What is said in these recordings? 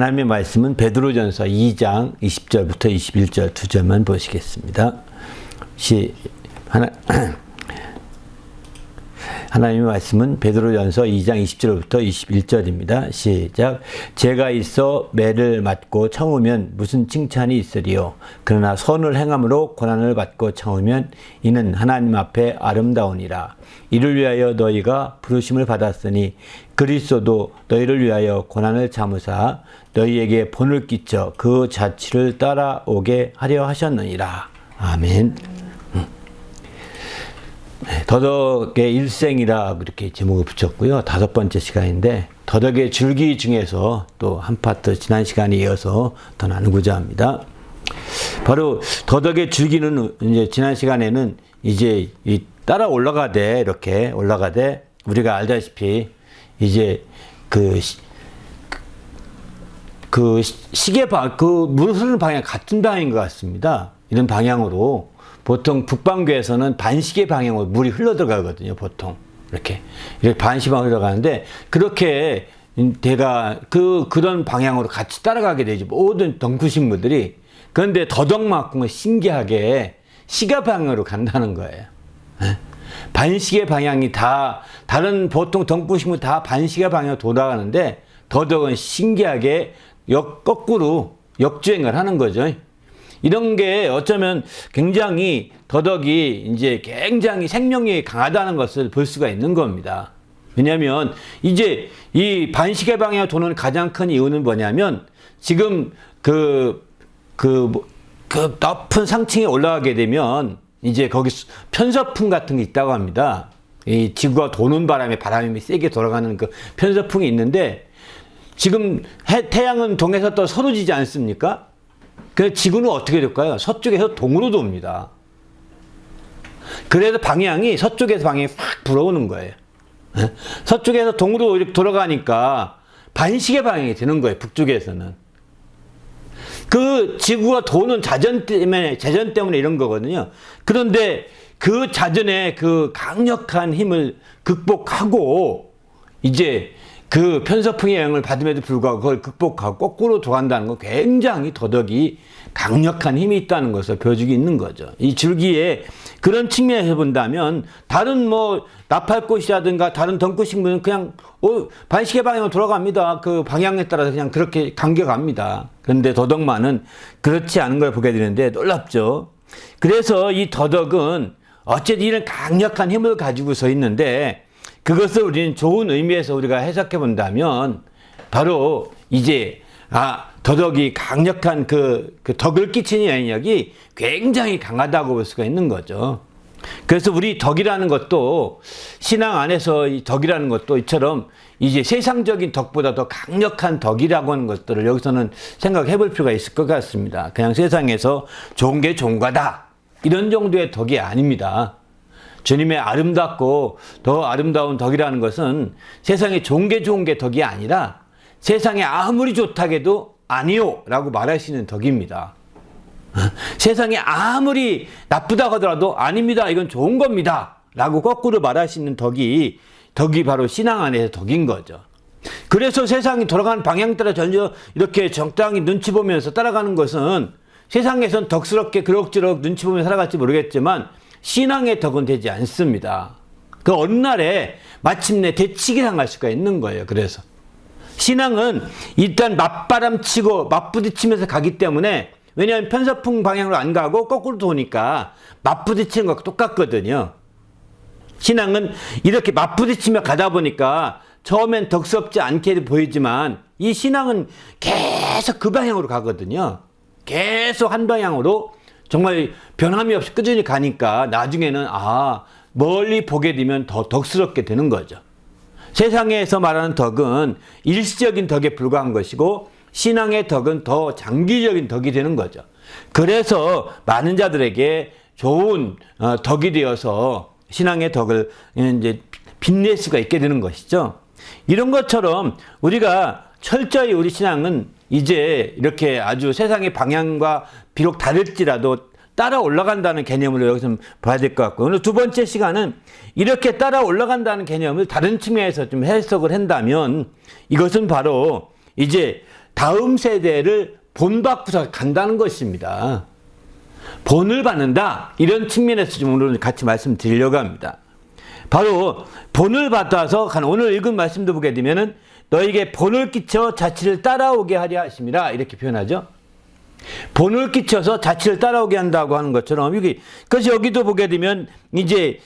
하나님의 말씀은 베드로전서 2장 20절부터 21절 두 절만 보시겠습니다. 하나님의 말씀은 베드로전서 2장 20절부터 21절입니다. 시작. 죄가 있어 매를 맞고 참으면 무슨 칭찬이 있으리요. 그러나 선을 행함으로 고난을 받고 참으면 이는 하나님 앞에 아름다우니라. 이를 위하여 너희가 부르심을 받았으니 그리스도도 너희를 위하여 고난을 참으사 너희에게 본을 끼쳐 그 자취를 따라오게 하려 하셨느니라. 아멘. 더덕의 일생이라 그렇게 제목을 붙였고요. 5번째 시간인데 더덕의 줄기 중에서 또 한 파트 지난 시간에 이어서 더 나누고자 합니다. 바로 더덕의 줄기는 이제 지난 시간에는 이제 따라 올라가되 이렇게 올라가되 우리가 알다시피 이제 그 물 흐르는 방향 같은 방향인 것 같습니다. 이런 방향으로 보통 북방교에서는 반시계 방향으로 물이 흘러 들어가거든요. 보통 이렇게 반시방 흘러가는데 그렇게 그런 방향으로 같이 따라가게 되죠. 모든 덩쿠식물들이. 그런데 더덕만큼은 신기하게 시계 방향으로 간다는 거예요. 반시계 방향이 다 다른 보통 덩쿠식물 다 반시계 방향으로 돌아가는데 더덕은 신기하게 거꾸로 역주행을 하는 거죠. 이런 게 어쩌면 굉장히 더덕이 이제 굉장히 생명력이 강하다는 것을 볼 수가 있는 겁니다. 왜냐하면 이제 이 반시계 방향으로 도는 가장 큰 이유는 뭐냐면 지금 그 높은 상층에 올라가게 되면 이제 거기 편서풍 같은 게 있다고 합니다. 이 지구가 도는 바람이 세게 돌아가는 그 편서풍이 있는데 지금 태양은 동에서 또 서로 지지 않습니까? 그 지구는 어떻게 될까요? 서쪽에서 동으로 돕니다. 그래서 서쪽에서 방향이 확 불어오는 거예요. 서쪽에서 동으로 이렇게 돌아가니까 반시계 방향이 되는 거예요. 북쪽에서는. 그 지구가 도는 재전 때문에 이런 거거든요. 그런데 그 자전의 그 강력한 힘을 극복하고 이제 그 편서풍의 영향을 받음에도 불구하고 그걸 극복하고 거꾸로 돌아간다는 건 굉장히 더덕이 강력한 힘이 있다는 것을 보여주고 있는 거죠. 이 줄기에 그런 측면에서 본다면 다른 나팔꽃이라든가 다른 덩쿠식물은 그냥 반시계 방향으로 돌아갑니다. 그 방향에 따라서 그냥 그렇게 감겨갑니다. 그런데 더덕만은 그렇지 않은 걸 보게 되는데 놀랍죠. 그래서 이 더덕은 어쨌든 이런 강력한 힘을 가지고 서 있는데 그것을 우리는 좋은 의미에서 우리가 해석해 본다면 바로 이제 더덕이 강력한 그 덕을 끼치는 영향력이 굉장히 강하다고 볼 수가 있는 거죠. 그래서 우리 덕이라는 것도 신앙 안에서 이 덕이라는 것도 이처럼 이제 세상적인 덕보다 더 강력한 덕이라고 하는 것들을 여기서는 생각해 볼 필요가 있을 것 같습니다. 그냥 세상에서 좋은 게 좋은 거다 이런 정도의 덕이 아닙니다. 주님의 아름답고 더 아름다운 덕이라는 것은 세상에 좋은 게 덕이 아니라 세상에 아무리 좋다해도 아니요 라고 말하시는 덕입니다. 세상에 아무리 나쁘다고 하더라도 아닙니다. 이건 좋은 겁니다. 라고 거꾸로 말하시는 덕이 바로 신앙 안에서 덕인 거죠. 그래서 세상이 돌아가는 방향 따라 전혀 이렇게 적당히 눈치 보면서 따라가는 것은 세상에선 덕스럽게 그럭저럭 눈치 보면서 살아갈지 모르겠지만 신앙의 덕은 되지 않습니다. 그 어느 날에 마침내 대치기 당할 수가 있는 거예요. 그래서 신앙은 일단 맞부딪히면서 가기 때문에 왜냐하면 편서풍 방향으로 안 가고 거꾸로 도니까 맞부딪히는 것과 똑같거든요. 신앙은 이렇게 맞부딪히며 가다 보니까 처음엔 덕스럽지 않게 보이지만 이 신앙은 계속 그 방향으로 가거든요. 계속 한 방향으로 정말 변함이 없이 꾸준히 가니까 나중에는 멀리 보게 되면 더 덕스럽게 되는 거죠. 세상에서 말하는 덕은 일시적인 덕에 불과한 것이고 신앙의 덕은 더 장기적인 덕이 되는 거죠. 그래서 많은 자들에게 좋은 덕이 되어서 신앙의 덕을 이제 빛낼 수가 있게 되는 것이죠. 이런 것처럼 우리가 철저히 우리 신앙은 이제 이렇게 아주 세상의 방향과 비록 다를지라도 따라 올라간다는 개념으로 여기서 봐야 될 것 같고, 오늘 두 번째 시간은 이렇게 따라 올라간다는 개념을 다른 측면에서 좀 해석을 한다면 이것은 바로 이제 다음 세대를 본받고서 간다는 것입니다. 본을 받는다. 이런 측면에서 좀 오늘 같이 말씀드리려고 합니다. 바로 본을 받아서 오늘 읽은 말씀도 보게 되면은 너에게 본을 끼쳐 자치를 따라오게 하려 하심이라 이렇게 표현하죠. 본을 끼쳐서 자치를 따라오게 한다고 하는 것처럼 그래서 여기도 보게 되면 이제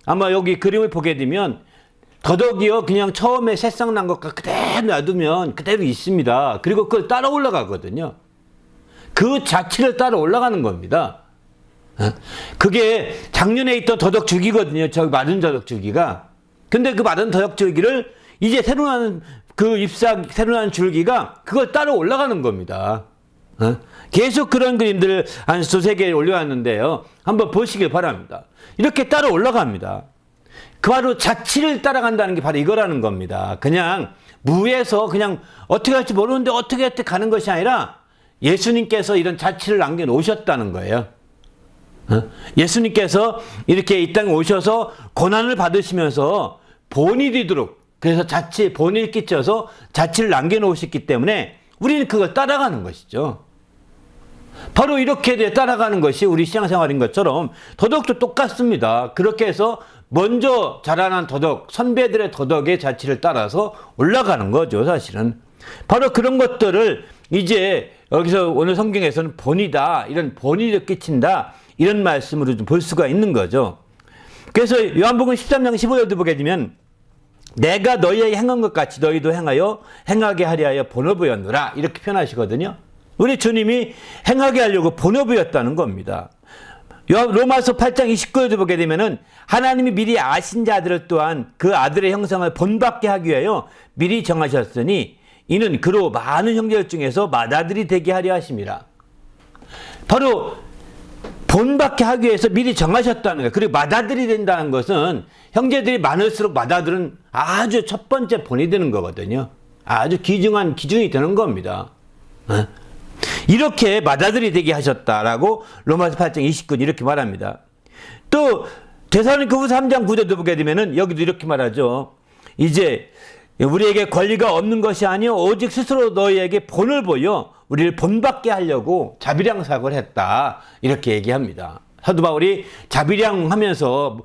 아마 여기 그림을 보게 되면 더덕이요 그냥 처음에 새싹 난 것과 그대로 놔두면 그대로 있습니다. 그리고 그걸 따라 올라가거든요. 그 자치를 따라 올라가는 겁니다. 그게 작년에 있던 더덕 줄기거든요. 저 마른 더덕 줄기가. 근데 그 마른 더덕 줄기를 이제 새로 나는 그 새로 나는 줄기가 그걸 따라 올라가는 겁니다. 계속 그런 그림들을 한 두세 개 올려왔는데요. 한번 보시길 바랍니다. 이렇게 따라 올라갑니다. 그 바로 자치를 따라간다는 게 바로 이거라는 겁니다. 그냥 무에서 그냥 어떻게 할지 모르는데 어떻게 가는 것이 아니라 예수님께서 이런 자치를 남겨놓으셨다는 거예요. 예수님께서 이렇게 이 땅에 오셔서 고난을 받으시면서 본이 되도록 그래서 본을 끼쳐서 자치를 남겨놓으셨기 때문에 우리는 그걸 따라가는 것이죠. 바로 이렇게 따라가는 것이 우리 신앙생활인 것처럼 더덕도 똑같습니다. 그렇게 해서 먼저 자라난 더덕, 선배들의 더덕의 자치를 따라서 올라가는 거죠, 사실은. 바로 그런 것들을 이제 여기서 오늘 성경에서는 본이다, 이런 본이 끼친다, 이런 말씀으로 좀 볼 수가 있는 거죠. 그래서 요한복음 13장 15절도 보게 되면 내가 너희에게 행한 것 같이 너희도 행하게 하려 하여 본을 보였노라 이렇게 표현하시거든요. 우리 주님이 행하게 하려고 본을 보였다는 겁니다. 로마서 8장 29절도 보게 되면은 하나님이 미리 아신 자들을 또한 그 아들의 형상을 본받게 하기 위하여 미리 정하셨으니 이는 그로 많은 형제들 중에서 맏아들이 되게 하려 하심이라. 바로 본받게 하기 위해서 미리 정하셨다는 거예요. 그리고 맏아들이 된다는 것은 형제들이 많을수록 맏아들은 아주 첫 번째 본이 되는 거거든요. 아주 귀중한 기준이 되는 겁니다. 이렇게 맏아들이 되게 하셨다라고 로마서 8장 29절 이렇게 말합니다. 또 데살로니가후서 3장 9절도 보게 되면은 여기도 이렇게 말하죠. 이제 우리에게 권리가 없는 것이 아니요 오직 스스로 너희에게 본을 보여 우리를 본받게 하려고 자비량 사고를 했다 이렇게 얘기합니다. 사도 바울이 자비량 하면서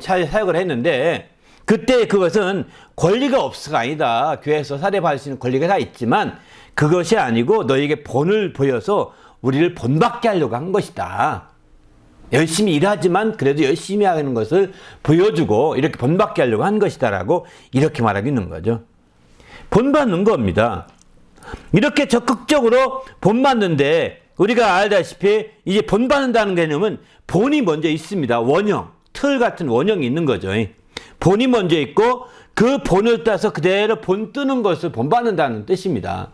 사역을 했는데 그때 그것은 권리가 없어가 아니다. 교회에서 살해받을 수 있는 권리가 다 있지만 그것이 아니고 너희에게 본을 보여서 우리를 본받게 하려고 한 것이다. 열심히 일하지만 그래도 열심히 하는 것을 보여주고 이렇게 본받게 하려고 한 것이다라고 이렇게 말하고 있는 거죠. 본받는 겁니다. 이렇게 적극적으로 본받는데 우리가 알다시피 이제 본받는다는 개념은 본이 먼저 있습니다. 원형, 틀 같은 원형이 있는 거죠. 본이 먼저 있고 그 본을 따서 그대로 본 뜨는 것을 본받는다는 뜻입니다.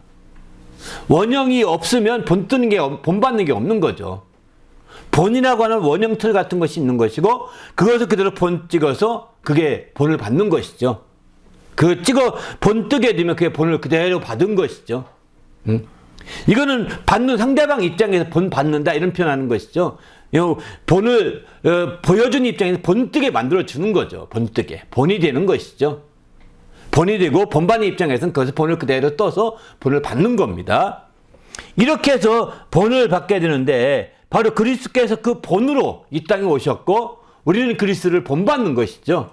원형이 없으면 본받는 게 없는 거죠. 본이라고 하는 원형 틀 같은 것이 있는 것이고 그것을 그대로 본 찍어서 그게 본을 받는 것이죠. 본 뜨게 되면 그게 본을 그대로 받은 것이죠. 이거는 받는 상대방 입장에서 본 받는다 이런 표현하는 것이죠. 본을 보여주는 입장에서 본뜨게 만들어주는 거죠. 본뜨게. 본이 되는 것이죠. 본이 되고 본받는 입장에서는 그것을 본을 그대로 떠서 본을 받는 겁니다. 이렇게 해서 본을 받게 되는데 바로 그리스도께서 그 본으로 이 땅에 오셨고 우리는 그리스도를 본받는 것이죠.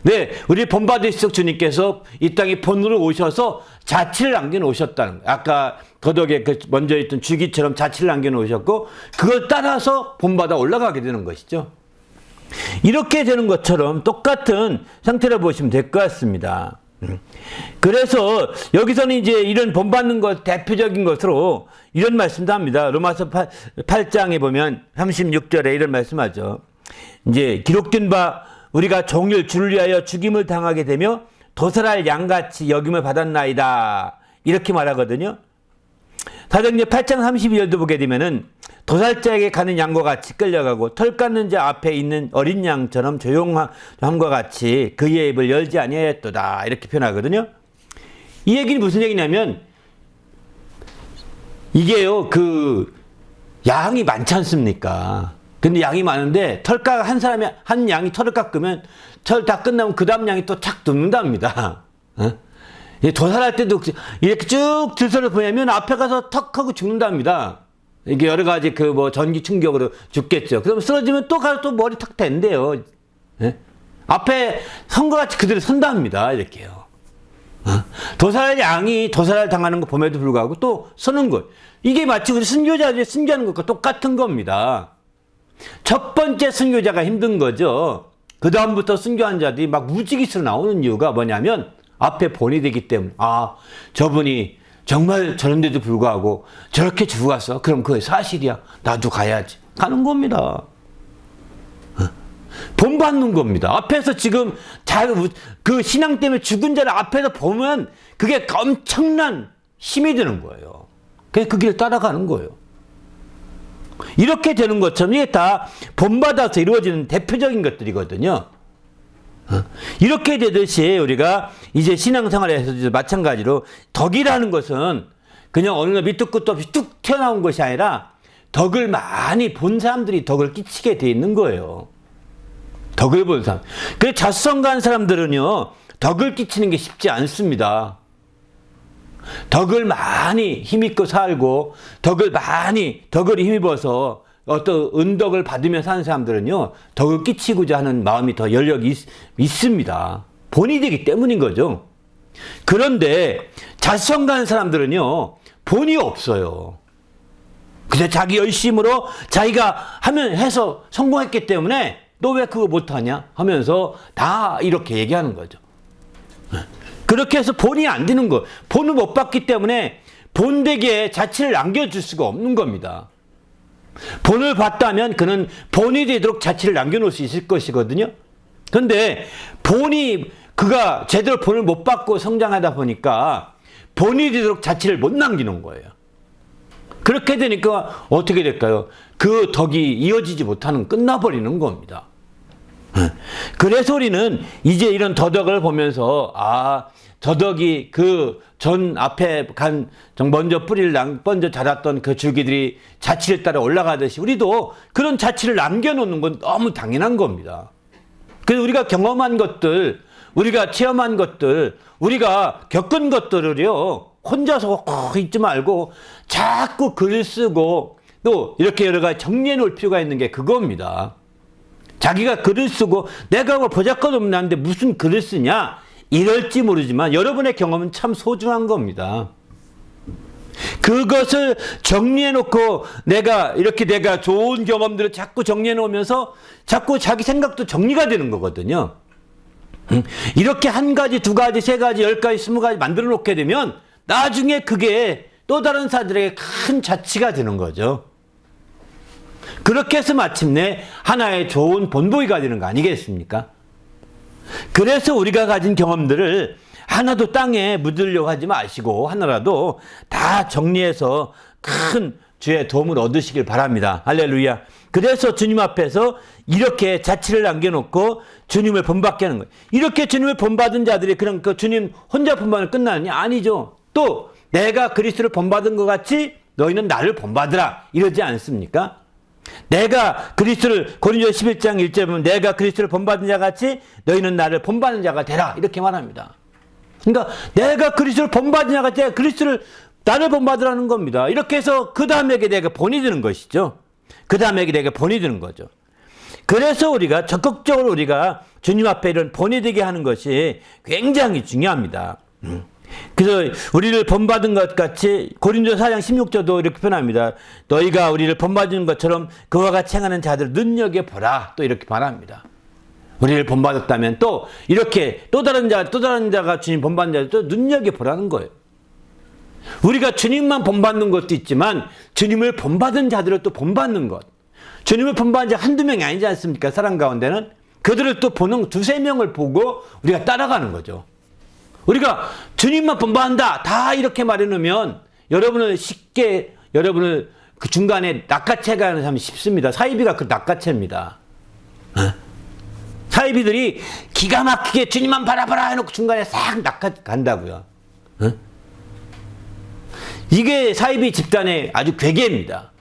네, 우리 본받으시고 주님께서 이 땅에 본으로 오셔서 자치를 남겨놓으셨다는 거예요. 아까 더덕에 먼저 있던 줄기처럼 자치를 남겨놓으셨고 그걸 따라서 본받아 올라가게 되는 것이죠. 이렇게 되는 것처럼 똑같은 상태로 보시면 될 것 같습니다. 그래서 여기서는 이제 이런 본받는 것 대표적인 것으로 이런 말씀도 합니다. 로마서 8장에 보면 36절에 이런 말씀하죠. 이제 기록된 바 우리가 종일 주를 위하여 죽임을 당하게 되며 도살할 양같이 여김을 받았나이다. 이렇게 말하거든요. 사도행전 8장 32절도 보게 되면은 도살자에게 가는 양과 같이 끌려가고 털 깎는 자 앞에 있는 어린 양처럼 조용함과 같이 그의 입을 열지 아니하였도다. 이렇게 표현하거든요. 이 얘기는 무슨 얘기냐면 이게요 양이 많지 않습니까? 근데 양이 많은데 한 양이 털을 깎으면 털 다 끝나면 그 다음 양이 또 착 눕는답니다. 도살할 때도 이렇게 쭉 들서를 보내면 앞에 가서 턱 하고 죽는답니다. 이게 여러 가지 그 뭐 전기 충격으로 죽겠죠. 그럼 쓰러지면 또 가서 또 머리 턱 된대요. 예? 앞에 선과 같이 그대로 선답니다. 이렇게요. 도살할 양이 도살을 당하는 거 봄에도 불구하고 또 서는 것. 이게 마치 우리 순교자들이 순교하는 것과 똑같은 겁니다. 첫 번째 순교자가 힘든 거죠. 그 다음부터 순교한 자들이 막 무지기수로 나오는 이유가 뭐냐면 앞에 본이 되기 때문에 저분이 정말 저런데도 불구하고 저렇게 죽어갔어. 그럼 그게 사실이야. 나도 가야지. 가는 겁니다. 본받는 겁니다. 앞에서 지금 그 신앙 때문에 죽은 자를 앞에서 보면 그게 엄청난 힘이 되는 거예요. 그래서 그 길을 따라가는 거예요. 이렇게 되는 것처럼 이게 다 본받아서 이루어지는 대표적인 것들이거든요. 이렇게 되듯이 우리가 이제 신앙생활에서도 마찬가지로 덕이라는 것은 그냥 어느 날 밑도 끝도 없이 뚝 튀어나온 것이 아니라 덕을 많이 본 사람들이 덕을 끼치게 돼 있는 거예요. 덕을 본 사람. 그래서 자수성가한 사람들은요, 덕을 끼치는 게 쉽지 않습니다. 덕을 많이 힘입고 살고, 덕을 힘입어서 어떤 은덕을 받으며 사는 사람들은요, 덕을 끼치고자 하는 마음이 더 열력이 있습니다. 본이 되기 때문인 거죠. 그런데 자수성가한 사람들은요, 본이 없어요. 그냥 자기 열심으로 자기가 해서 성공했기 때문에 너 왜 그거 못하냐 하면서 다 이렇게 얘기하는 거죠. 그렇게 해서 본이 안 되는 거. 본을 못 받기 때문에 본되게 자취를 남겨줄 수가 없는 겁니다. 본을 받다면 그는 본이 되도록 자취를 남겨놓을 수 있을 것이거든요. 그런데 그가 제대로 본을 못 받고 성장하다 보니까 본이 되도록 자취를 못 남기는 거예요. 그렇게 되니까 어떻게 될까요? 그 덕이 이어지지 못하는 끝나버리는 겁니다. 그래서 우리는 이제 이런 더덕을 보면서 저 덕이 그 전 앞에 먼저 자랐던 그 줄기들이 자취를 따라 올라가듯이 우리도 그런 자취를 남겨놓는 건 너무 당연한 겁니다. 그래서 우리가 경험한 것들, 우리가 체험한 것들, 우리가 겪은 것들을요, 혼자서 잊지 말고 자꾸 글을 쓰고 또 이렇게 여러 가지 정리해 놓을 필요가 있는 게 그겁니다. 자기가 글을 쓰고 내가 뭐 보잘것없는 나인데 무슨 글을 쓰냐 이럴지 모르지만 여러분의 경험은 참 소중한 겁니다. 그것을 정리해 놓고 내가 좋은 경험들을 자꾸 정리해 놓으면서 자꾸 자기 생각도 정리가 되는 거거든요. 이렇게 한 가지, 두 가지, 세 가지, 10가지, 20가지 만들어 놓게 되면 나중에 그게 또 다른 사람들에게 큰 자치가 되는 거죠. 그렇게 해서 마침내 하나의 좋은 본보기가 되는 거 아니겠습니까? 그래서 우리가 가진 경험들을 하나도 땅에 묻으려고 하지 마시고 하나라도 다 정리해서 큰 주의 도움을 얻으시길 바랍니다. 할렐루야. 그래서 주님 앞에서 이렇게 자취를 남겨놓고 주님을 본받게 하는 거예요. 이렇게 주님을 본받은 자들이 그냥 그 주님 혼자 본받으면 끝나느냐? 아니죠. 또 내가 그리스도를 본받은 것 같이 너희는 나를 본받으라 이러지 않습니까? 내가 그리스도를 고린도서 11장 1절에 보면 내가 그리스도를 본받은 자 같이 너희는 나를 본받는 자가 되라 이렇게 말합니다. 그러니까 내가 그리스도를 본받은 자 같이 그리스도를 나를 본받으라는 겁니다. 이렇게 해서 그 다음에게 내가 본이 되는 것이죠. 그 다음에게 내가 본이 되는 거죠. 그래서 우리가 적극적으로 우리가 주님 앞에 이런 본이 되게 하는 것이 굉장히 중요합니다. 그래서 우리를 본받은 것 같이 고린도서 4장 16절도 이렇게 표현합니다. 너희가 우리를 본받은 것처럼 그와 같이 행하는 자들을 눈여겨보라 또 이렇게 말합니다. 우리를 본받았다면 또 이렇게 또 다른 자가 주님 본받는 자들 또 눈여겨보라는 거예요. 우리가 주님만 본받는 것도 있지만 주님을 본받은 자들을 또 본받는 것. 주님을 본받은 자 한두 명이 아니지 않습니까? 사람 가운데는 그들을 또 보는 두세 명을 보고 우리가 따라가는 거죠. 우리가 주님만 본받는다 다 이렇게 말해놓으면 여러분을 그 중간에 낚아채가 하는 사람이 쉽습니다. 사이비가 그 낚아채입니다. 사이비들이 기가 막히게 주님만 바라봐라 해놓고 중간에 싹 낚아간다고요. 이게 사이비 집단의 아주 괴계입니다.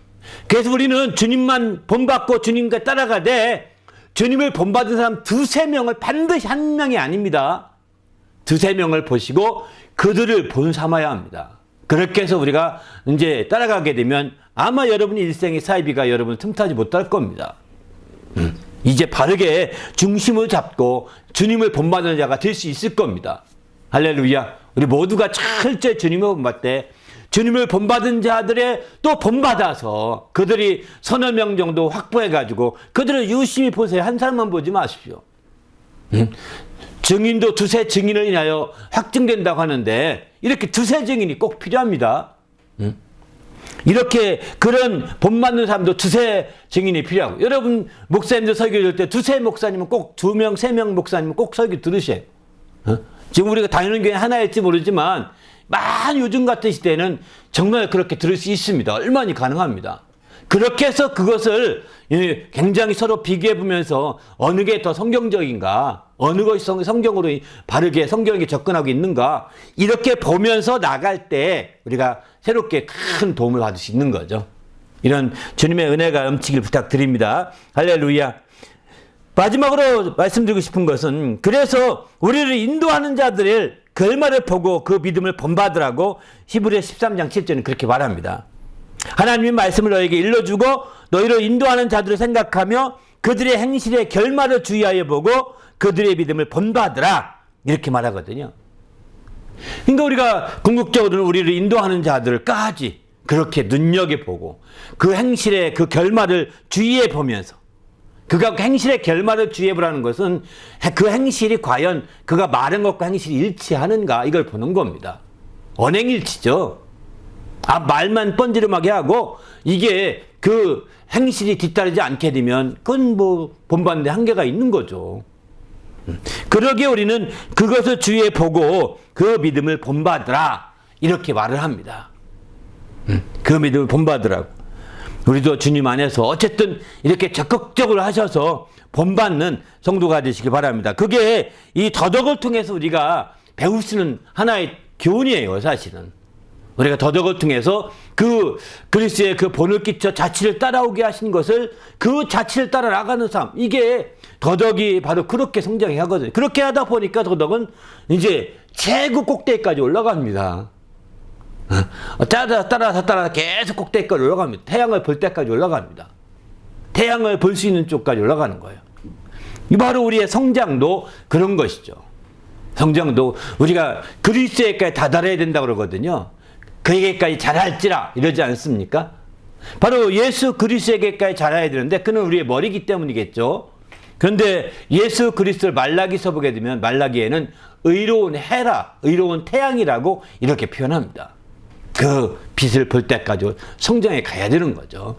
그래서 우리는 주님만 본받고 주님과 따라가되 주님을 본받은 사람 두세 명을 반드시 한 명이 아닙니다. 두세 명을 보시고 그들을 본 삼아야 합니다. 그렇게 해서 우리가 이제 따라가게 되면 아마 여러분 일생의 사이비가 여러분 틈타지 못할 겁니다. 이제 바르게 중심을 잡고 주님을 본받는 자가 될 수 있을 겁니다. 할렐루야. 우리 모두가 철저히 주님을 본받을 때 주님을 본받은 자들의 또 본받아서 그들이 서너 명 정도 확보해가지고 그들을 유심히 보세요. 한 사람만 보지 마십시오. 증인도 두세 증인을 인하여 확증된다고 하는데 이렇게 두세 증인이 꼭 필요합니다. 이렇게 그런 본받는 사람도 두세 증인이 필요하고 여러분 목사님들 설교 들을 때 두세 목사님은 꼭 2명, 3명 목사님은 꼭 설교 들으셔요. 지금 우리가 다니는 교회 하나일지 모르지만 요즘 같은 시대에는 정말 그렇게 들을 수 있습니다. 얼마나 가능합니다. 그렇게 해서 그것을 굉장히 서로 비교해 보면서 어느 게 더 성경적인가, 어느 것이 성경으로 바르게 성경에 접근하고 있는가, 이렇게 보면서 나갈 때 우리가 새롭게 큰 도움을 받을 수 있는 거죠. 이런 주님의 은혜가 넘치길 부탁드립니다. 할렐루야. 마지막으로 말씀드리고 싶은 것은 그래서 우리를 인도하는 자들의 결말을 보고 그 믿음을 본받으라고 히브리서 13장 7절은 그렇게 말합니다. 하나님의 말씀을 너에게 일러주고 너희를 인도하는 자들을 생각하며 그들의 행실의 결말을 주의하여 보고 그들의 믿음을 본받으라 이렇게 말하거든요. 그러니까 우리가 궁극적으로 우리를 인도하는 자들까지 그렇게 눈여겨보고 그 행실의 그 결말을 주의해 보면서 그가 행실의 결말을 주의해보라는 것은 그 행실이 과연 그가 말한 것과 행실이 일치하는가 이걸 보는 겁니다. 언행일치죠. 말만 뻔지름하게 하고 이게 그 행실이 뒤따르지 않게 되면 그건 본받는 데 한계가 있는 거죠. 그러기에 우리는 그것을 주의해 보고 그 믿음을 본받으라 이렇게 말을 합니다. 그 믿음을 본받으라고. 우리도 주님 안에서 어쨌든 이렇게 적극적으로 하셔서 본받는 성도가 되시길 바랍니다. 그게 이 더덕을 통해서 우리가 배울 수 있는 하나의 교훈이에요, 사실은. 우리가 더덕을 통해서 그 그리스도의 그 본을 끼쳐 자취를 따라오게 하신 것을 그 자취를 따라 나가는 삶, 이게 더덕이 바로 그렇게 성장해 하거든요. 그렇게 하다 보니까 더덕은 이제 최고 꼭대기까지 올라갑니다. 따라서 계속 꼭대기까지 올라갑니다. 태양을 볼 때까지 올라갑니다. 태양을 볼 수 있는 쪽까지 올라가는 거예요. 이 바로 우리의 성장도 그런 것이죠. 성장도 우리가 그리스도에까지 다다라야 된다고 그러거든요. 그에게까지 자랄지라 이러지 않습니까? 바로 예수 그리스도에게까지 자라야 되는데 그는 우리의 머리이기 때문이겠죠. 그런데 예수 그리스도를 말라기서 보게 되면 말라기에는 의로운 해라, 의로운 태양이라고 이렇게 표현합니다. 그 빛을 볼 때까지 성장해 가야 되는 거죠.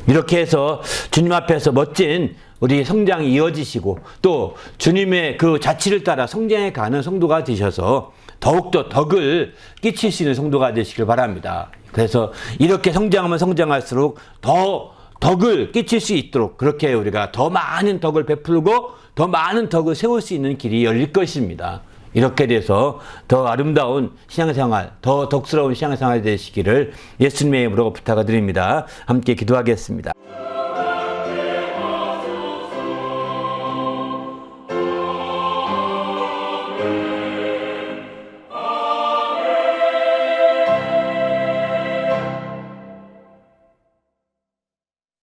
이렇게 해서 주님 앞에서 멋진 우리 성장이 이어지시고 또 주님의 그 자취를 따라 성장해 가는 성도가 되셔서 더욱더 덕을 끼칠 수 있는 성도가 되시길 바랍니다. 그래서 이렇게 성장하면 성장할수록 더 덕을 끼칠 수 있도록 그렇게 우리가 더 많은 덕을 베풀고 더 많은 덕을 세울 수 있는 길이 열릴 것입니다. 이렇게 돼서 더 아름다운 신앙생활, 더 덕스러운 신앙생활이 되시기를 예수님의 이름으로 부탁드립니다. 함께 기도하겠습니다.